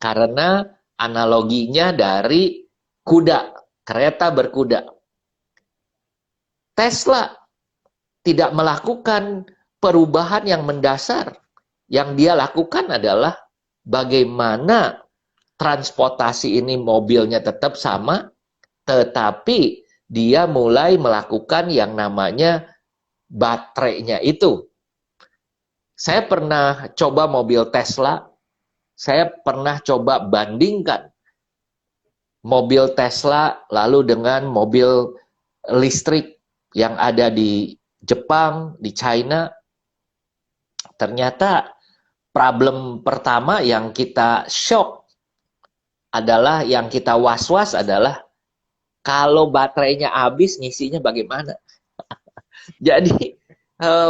karena analoginya dari kuda, kereta berkuda. Tesla tidak melakukan perubahan yang mendasar. Yang dia lakukan adalah bagaimana transportasi ini mobilnya tetap sama, tetapi dia mulai melakukan yang namanya baterainya itu. Saya pernah coba mobil Tesla, saya pernah coba bandingkan mobil Tesla lalu dengan mobil listrik yang ada di Jepang, di China. Ternyata problem pertama yang kita shock adalah, yang kita was-was adalah, kalau baterainya habis ngisinya bagaimana. Jadi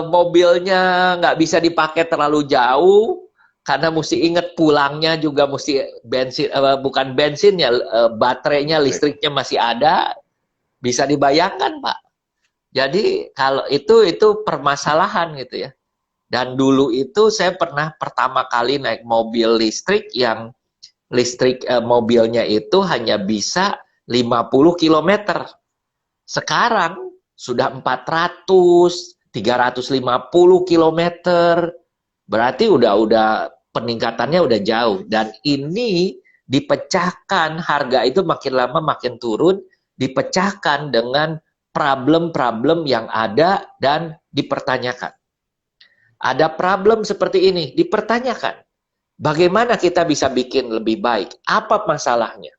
mobilnya nggak bisa dipakai terlalu jauh, karena mesti ingat pulangnya juga mesti bensin, bukan bensinnya, baterainya, listriknya masih ada. Bisa dibayangkan, Pak. Jadi kalau itu permasalahan gitu ya. Dan dulu itu saya pernah pertama kali naik mobil listrik yang mobilnya itu hanya bisa 50 km. Sekarang sudah 400, 350 km. Berarti udah peningkatannya udah jauh. Dan ini dipecahkan, harga itu makin lama makin turun, dipecahkan dengan problem-problem yang ada dan dipertanyakan. Ada problem seperti ini, dipertanyakan. Bagaimana kita bisa bikin lebih baik? Apa masalahnya?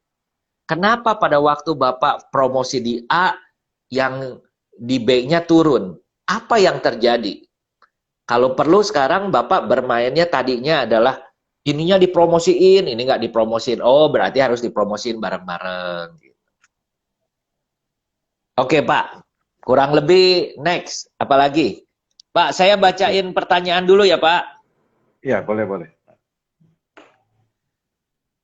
Kenapa pada waktu Bapak promosi di A, yang di B-nya turun? Apa yang terjadi? Kalau perlu sekarang Bapak bermainnya tadinya adalah ininya dipromosiin, ini nggak dipromosiin. Oh, berarti harus dipromosiin bareng-bareng. Oke, Pak. Kurang lebih next. Apalagi? Pak, saya bacain pertanyaan dulu ya, Pak. Iya, boleh.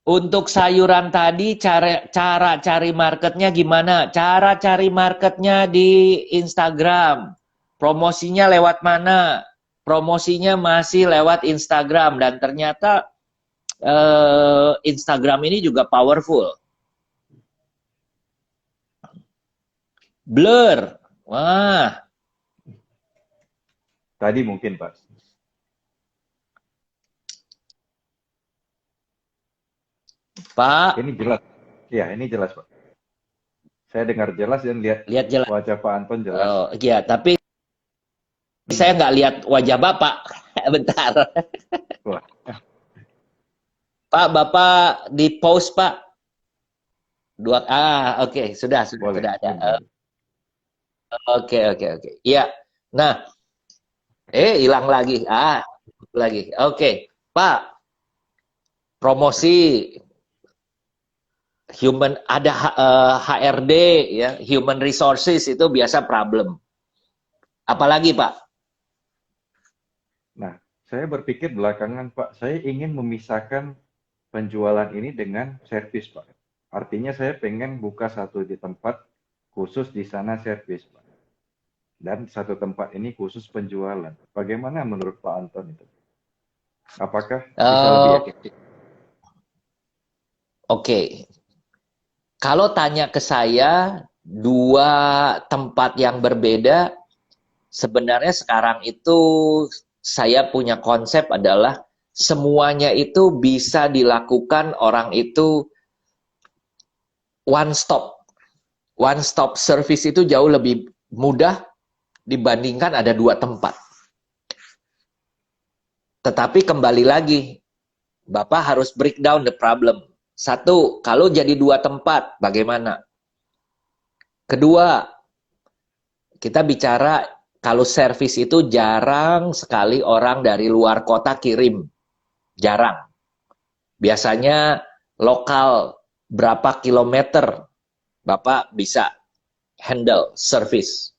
Untuk sayuran tadi, cara cari marketnya gimana? Cara cari marketnya di Instagram. Promosinya lewat mana? Promosinya masih lewat Instagram. Dan ternyata Instagram ini juga powerful. Blur. Wah. Tadi mungkin, Pak. Pak. Ini jelas. Ya, ini jelas, Pak. Saya dengar jelas dan lihat jelas. wajah Pak Anton jelas. Oh, iya, tapi saya nggak lihat wajah Bapak. Bentar. Wah. Pak, Bapak di post, Pak. Oke, sudah Boleh. ada. Oke. Iya. Nah, hilang lagi. Lagi. Oke, Pak. Promosi ada HRD ya, human resources itu biasa problem. Apalagi, Pak? Nah, saya berpikir belakangan, Pak, saya ingin memisahkan penjualan ini dengan servis, Pak. Artinya saya pengen buka satu di tempat khusus di sana servis, Pak. Dan satu tempat ini khusus penjualan. Bagaimana menurut Pak Anton itu? Apakah bisa lebih efektif? Oke. Kalau tanya ke saya, dua tempat yang berbeda, sebenarnya sekarang itu saya punya konsep adalah semuanya itu bisa dilakukan orang itu one stop. One stop service itu jauh lebih mudah dibandingkan ada 2 tempat. Tetapi kembali lagi, Bapak harus break down the problem. Satu, kalau jadi 2 tempat, bagaimana? Kedua, kita bicara kalau servis itu jarang sekali orang dari luar kota kirim. Jarang. Biasanya lokal berapa kilometer Bapak bisa handle service.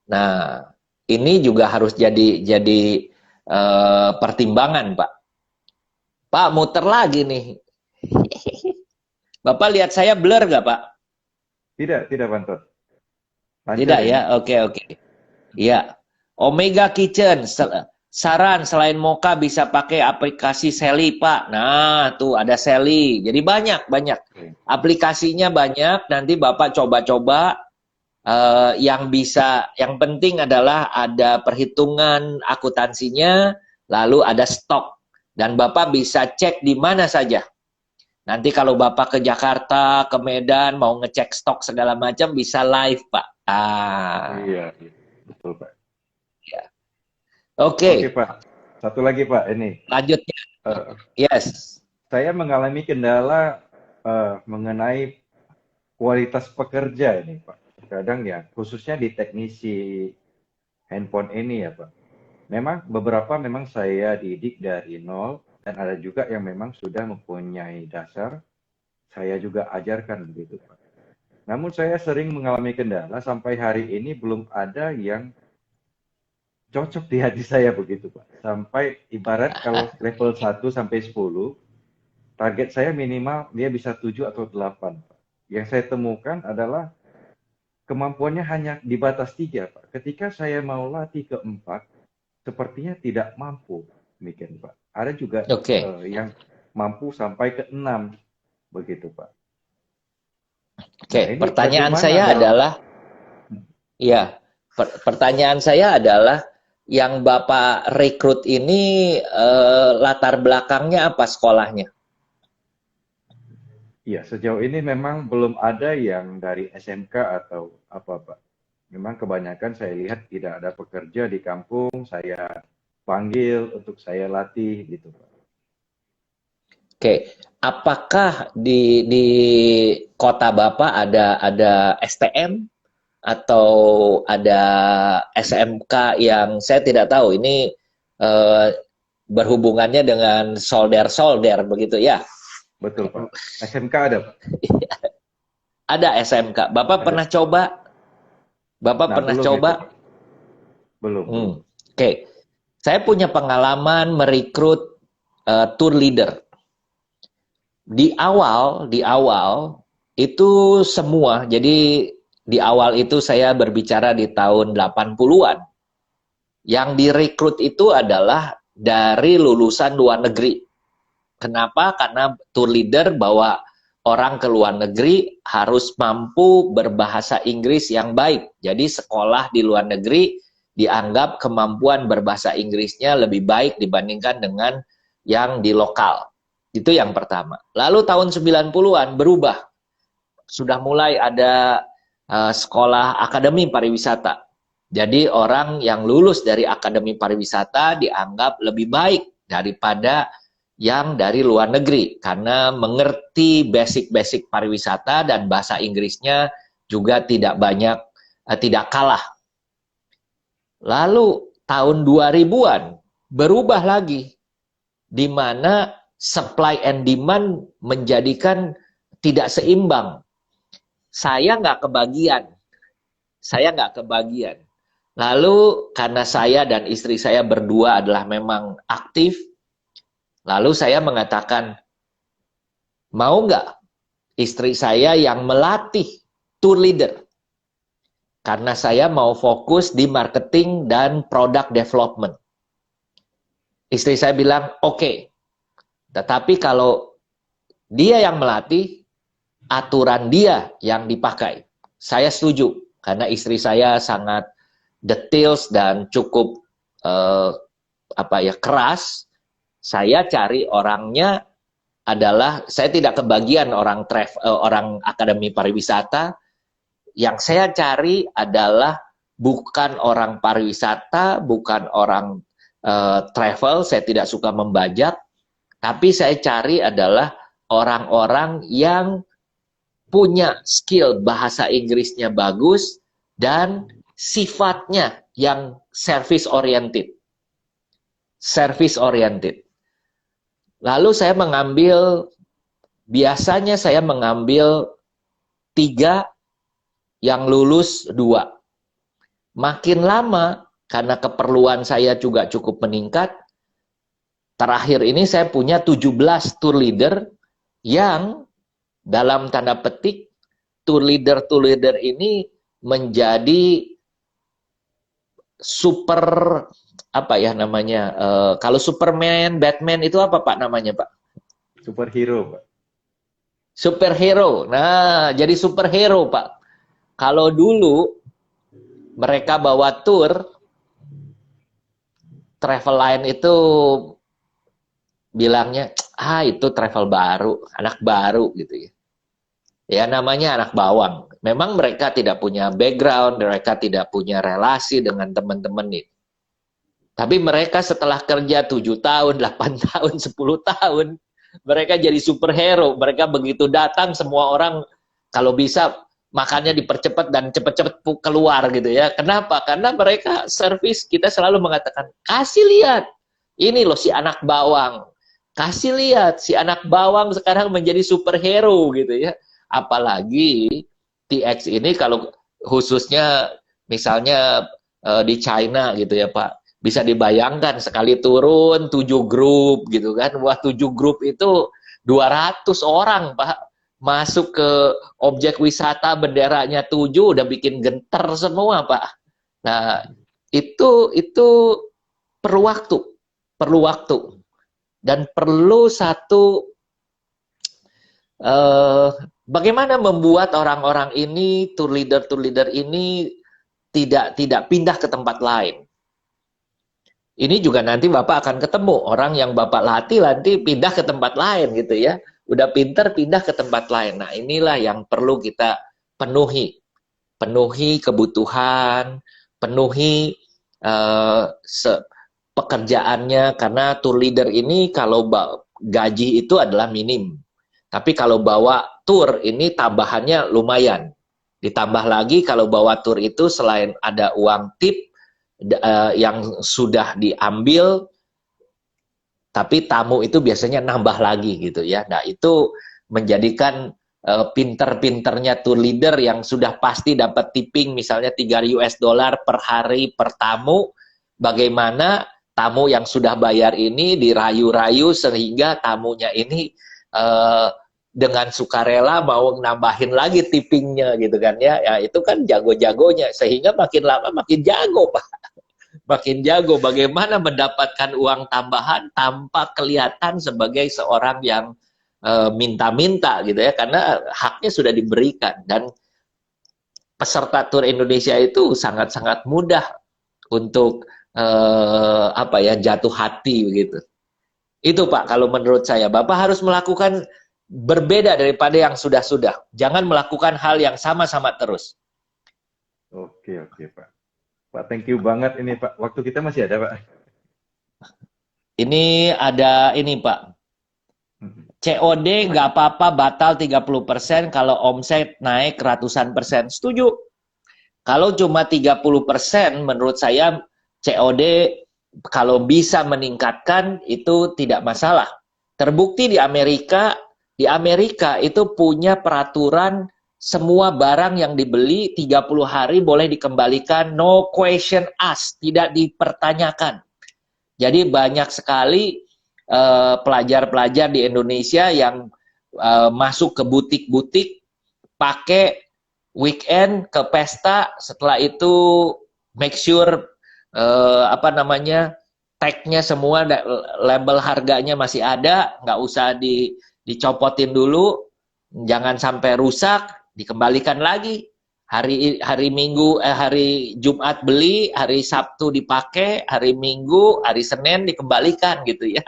Nah, ini juga harus jadi pertimbangan, Pak. Pak, muter lagi nih. Bapak lihat saya blur nggak, Pak? Tidak, Pak Anton. Lancar Tidak ini. ya, oke. Iya. Omega Kitchen, saran selain Mocha bisa pakai aplikasi Sally, Pak. Nah, tuh ada Sally. Jadi banyak. Oke. Aplikasinya banyak, nanti Bapak coba-coba. Yang penting adalah ada perhitungan akuntansinya, lalu ada stok. Dan Bapak bisa cek di mana saja. Nanti kalau Bapak ke Jakarta, ke Medan, mau ngecek stok segala macam, bisa live, Pak. Iya, betul Pak. Ya. Oke Oke, Pak, satu lagi Pak, ini lanjutnya. eh, Yes. saya mengalami kendala mengenai kualitas pekerja ini Pak. Kadang ya, khususnya di teknisi handphone ini ya Pak. Memang beberapa memang saya didik dari nol dan ada juga yang memang sudah mempunyai dasar. Saya juga ajarkan begitu Pak. Namun saya sering mengalami kendala sampai hari ini belum ada yang cocok di hati saya begitu Pak. Sampai ibarat kalau level 1 sampai 10, target saya minimal dia bisa 7 atau 8. Pak. Yang saya temukan adalah kemampuannya hanya di batas 3 Pak. Ketika saya mau latih ke 4, sepertinya tidak mampu. Demikian Pak. Ada juga Oke. yang mampu sampai ke 6 begitu Pak. Nah, Oke, ini pertanyaan bagaimana saya dalam adalah, ya, pertanyaan saya adalah, yang Bapak rekrut ini latar belakangnya apa sekolahnya? ya sejauh ini memang belum ada yang dari SMK atau apa Pak. Memang kebanyakan saya lihat tidak ada pekerja di kampung, saya panggil untuk saya latih gitu Pak. Oke, apakah di kota Bapak ada STM atau ada SMK yang saya tidak tahu ini eh, berhubungannya dengan solder-solder begitu ya? Betul Pak. SMK ada Pak? Ada SMK. Bapak Ada. pernah coba? Bapak Nah pernah belum itu coba? Pak. Belum. Oke. Saya punya pengalaman merekrut tour leader. Di awal itu semua. Jadi di awal itu saya berbicara di tahun 80-an. Yang direkrut itu adalah dari lulusan luar negeri. Kenapa? Karena tour leader bawa orang ke luar negeri harus mampu berbahasa Inggris yang baik. Jadi sekolah di luar negeri dianggap kemampuan berbahasa Inggrisnya lebih baik dibandingkan dengan yang di lokal. Itu yang pertama. Lalu tahun 90-an berubah. Sudah mulai ada sekolah akademi pariwisata. Jadi orang yang lulus dari akademi pariwisata dianggap lebih baik daripada yang dari luar negeri karena mengerti basic-basic pariwisata dan bahasa Inggrisnya juga tidak banyak, tidak kalah. Lalu tahun 2000-an berubah lagi, di mana supply and demand menjadikan tidak seimbang. Saya nggak kebagian. Lalu karena saya dan istri saya berdua adalah memang aktif, lalu saya mengatakan, mau nggak istri saya yang melatih tour leader? Karena saya mau fokus di marketing dan product development. Istri saya bilang, oke. Tetapi kalau dia yang melatih, aturan dia yang dipakai. Saya setuju, karena istri saya sangat details dan cukup keras. Saya cari orangnya adalah, saya tidak kebagian orang akademi pariwisata. Yang saya cari adalah bukan orang pariwisata, bukan orang travel, saya tidak suka membajak, tapi saya cari adalah orang-orang yang punya skill bahasa Inggrisnya bagus dan sifatnya yang service oriented. Service oriented. Lalu biasanya saya mengambil 3, yang lulus 2. Makin lama, karena keperluan saya juga cukup meningkat, terakhir ini saya punya 17 tour leader yang dalam tanda petik tour leader ini menjadi super, apa ya namanya, kalau Superman, Batman itu apa Pak namanya Pak? Superhero, Pak. Superhero. Nah, jadi superhero Pak. Kalau dulu mereka bawa tour, travel line itu bilangnya, itu travel baru, anak baru gitu ya. Ya namanya anak bawang. Memang mereka tidak punya background, mereka tidak punya relasi dengan teman-teman itu. Tapi mereka setelah kerja 7 tahun, 8 tahun, 10 tahun, mereka jadi superhero. Mereka begitu datang, semua orang kalau bisa makannya dipercepat dan cepat-cepat keluar gitu ya. Kenapa? Karena mereka servis, kita selalu mengatakan, kasih lihat, ini loh si anak bawang. Kasih lihat, si anak bawang sekarang menjadi superhero gitu ya. Apalagi TX ini kalau khususnya misalnya di China gitu ya Pak, bisa dibayangkan sekali turun 7 grup gitu kan. Wah, 7 grup itu 200 orang Pak. Masuk ke objek wisata benderanya 7 udah bikin genter semua Pak. Nah, itu perlu waktu dan perlu satu bagaimana membuat orang-orang ini, tour leader ini tidak pindah ke tempat lain. Ini juga nanti Bapak akan ketemu orang yang Bapak latih nanti pindah ke tempat lain gitu ya. Udah pinter pindah ke tempat lain. Nah, inilah yang perlu kita penuhi. Penuhi kebutuhan, penuhi pekerjaannya, karena tour leader ini kalau gaji itu adalah minim. Tapi kalau bawa tour ini tambahannya lumayan. Ditambah lagi kalau bawa tour itu selain ada uang tip yang sudah diambil, tapi tamu itu biasanya nambah lagi gitu ya. Nah, itu menjadikan pinter-pinternya tour leader yang sudah pasti dapat tipping misalnya $3 per hari per tamu, bagaimana tamu yang sudah bayar ini dirayu-rayu sehingga tamunya ini dengan sukarela mau nambahin lagi tippingnya gitu kan ya. Ya itu kan jago-jagonya, sehingga makin lama makin jago Pak. Makin jago bagaimana mendapatkan uang tambahan tanpa kelihatan sebagai seorang yang minta-minta gitu ya, karena haknya sudah diberikan. Dan peserta tur Indonesia itu sangat-sangat mudah untuk jatuh hati begitu. Itu Pak, kalau menurut saya Bapak harus melakukan berbeda daripada yang sudah-sudah. Jangan melakukan hal yang sama-sama terus. Oke Pak. Pak, thank you banget ini Pak. Waktu kita masih ada Pak. Ini ada ini Pak. COD nggak apa-apa batal 30% kalau omset naik ratusan persen. Setuju. Kalau cuma 30% menurut saya COD kalau bisa meningkatkan itu tidak masalah. Terbukti di Amerika itu punya peraturan semua barang yang dibeli 30 hari boleh dikembalikan, no question asked, tidak dipertanyakan. Jadi banyak sekali pelajar-pelajar di Indonesia yang masuk ke butik-butik pakai weekend ke pesta, setelah itu make sure tag-nya semua, label harganya masih ada, nggak usah dicopotin dulu, jangan sampai rusak, dikembalikan lagi. Hari Jumat beli, hari Sabtu dipakai, hari Minggu, hari Senin dikembalikan gitu ya.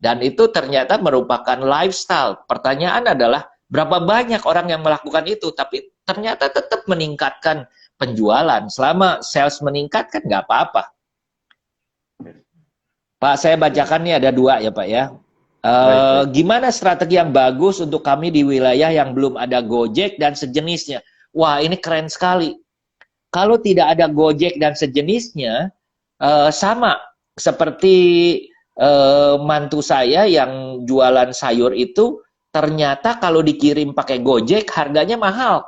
Dan itu ternyata merupakan lifestyle. Pertanyaan adalah berapa banyak orang yang melakukan itu, tapi ternyata tetap meningkatkan penjualan. Selama sales meningkat kan nggak apa-apa. Pak, saya bacakan nih ada 2 ya Pak ya. Baik. Gimana strategi yang bagus untuk kami di wilayah yang belum ada Gojek dan sejenisnya? Wah, ini keren sekali. Kalau tidak ada Gojek dan sejenisnya, sama seperti mantu saya yang jualan sayur itu, ternyata kalau dikirim pakai Gojek harganya mahal.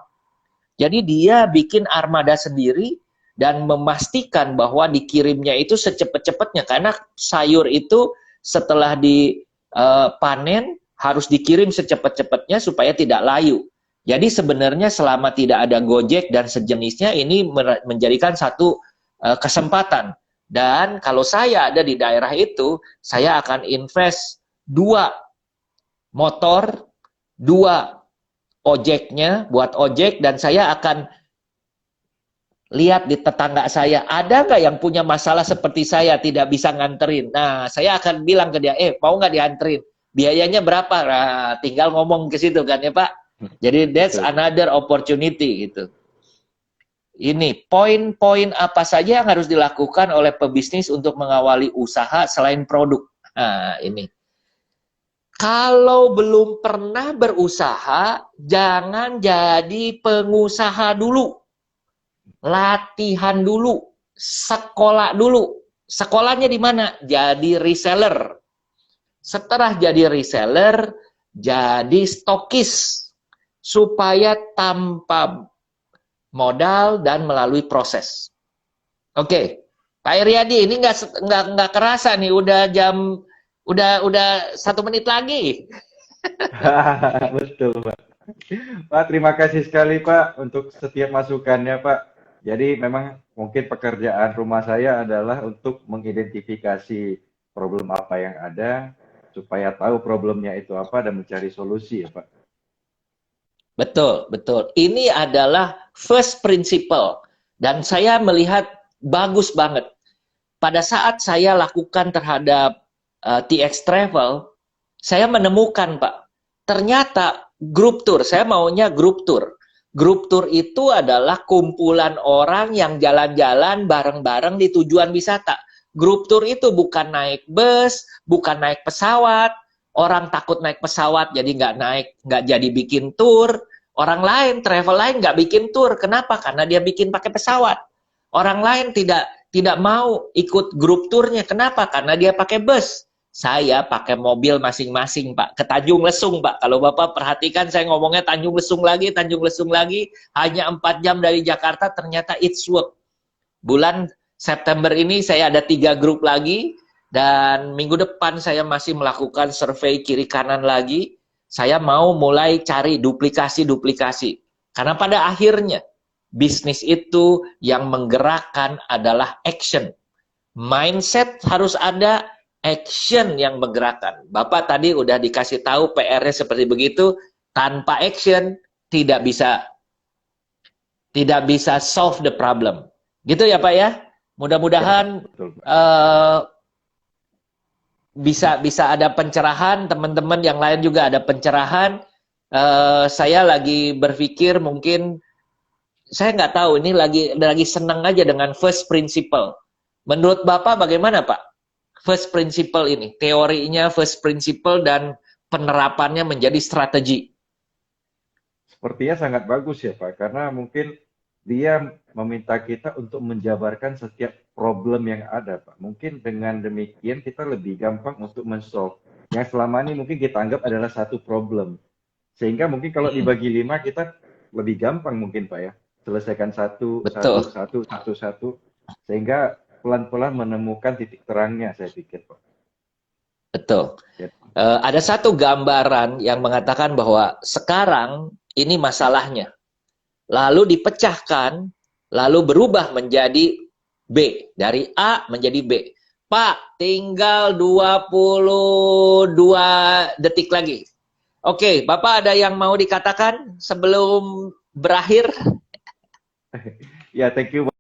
Jadi dia bikin armada sendiri dan memastikan bahwa dikirimnya itu secepat-cepatnya, karena sayur itu setelah dipanen harus dikirim secepat-cepatnya supaya tidak layu. Jadi sebenarnya selama tidak ada Gojek dan sejenisnya, ini menjadikan satu kesempatan. Dan kalau saya ada di daerah itu, saya akan invest 2 motor, 2 ojeknya buat ojek, dan saya akan lihat di tetangga saya, ada nggak yang punya masalah seperti saya, tidak bisa nganterin. Nah, saya akan bilang ke dia, mau nggak dianterin? Biayanya berapa? Nah, tinggal ngomong ke situ kan ya Pak. Jadi that's another opportunity gitu. Ini poin-poin apa saja yang harus dilakukan oleh pebisnis untuk mengawali usaha selain produk. Nah, ini. Kalau belum pernah berusaha, jangan jadi pengusaha dulu. Latihan dulu, sekolah dulu. Sekolahnya di mana? Jadi reseller. Setelah jadi reseller, jadi stokis. Supaya tanpa modal dan melalui proses. Oke, Pak Iriadi, ini nggak kerasa nih, udah 1 menit lagi. Betul, Pak. Pak, terima kasih sekali Pak untuk setiap masukannya Pak. Jadi memang mungkin pekerjaan rumah saya adalah untuk mengidentifikasi problem apa yang ada, supaya tahu problemnya itu apa dan mencari solusi ya Pak. Betul, betul. Ini adalah first principle. Dan saya melihat bagus banget. Pada saat saya lakukan terhadap TX Travel, saya menemukan Pak, ternyata grup tour, saya maunya grup tour. Grup tour itu adalah kumpulan orang yang jalan-jalan bareng-bareng di tujuan wisata. Grup tour itu bukan naik bus, bukan naik pesawat. Orang takut naik pesawat jadi nggak jadi bikin tour. Orang lain, travel lain nggak bikin tour. Kenapa? Karena dia bikin pakai pesawat. Orang lain tidak mau ikut grup tournya. Kenapa? Karena dia pakai bus. Saya pakai mobil masing-masing, Pak. Ke Tanjung Lesung, Pak. Kalau Bapak perhatikan, saya ngomongnya Tanjung Lesung lagi. Hanya 4 jam dari Jakarta, ternyata it's work. Bulan September ini saya ada 3 grup lagi. Dan minggu depan saya masih melakukan survei kiri kanan lagi. Saya mau mulai cari duplikasi-duplikasi. Karena pada akhirnya, bisnis itu yang menggerakkan adalah action. Mindset harus ada, action yang menggerakkan. Bapak tadi udah dikasih tahu PR-nya seperti begitu, tanpa action tidak bisa solve the problem. Gitu ya Pak ya? Mudah-mudahan bisa ada pencerahan, teman-teman yang lain juga ada pencerahan. Saya lagi berpikir mungkin, saya nggak tahu, ini lagi senang aja dengan first principle. Menurut Bapak bagaimana Pak? First principle ini, teorinya first principle dan penerapannya menjadi strategi. Sepertinya sangat bagus ya Pak, karena mungkin dia meminta kita untuk menjabarkan setiap problem yang ada Pak. Mungkin dengan demikian kita lebih gampang untuk men-solve. Yang selama ini mungkin kita anggap adalah satu problem. Sehingga mungkin kalau dibagi 5 kita lebih gampang mungkin Pak ya. Selesaikan satu. Sehingga pelan-pelan menemukan titik terangnya saya pikir Pak. Betul. Ada satu gambaran yang mengatakan bahwa sekarang ini masalahnya. Lalu dipecahkan, lalu berubah menjadi B. Dari A menjadi B. Pak, tinggal 22 detik lagi. Oke, Bapak ada yang mau dikatakan sebelum berakhir? Ya, thank you.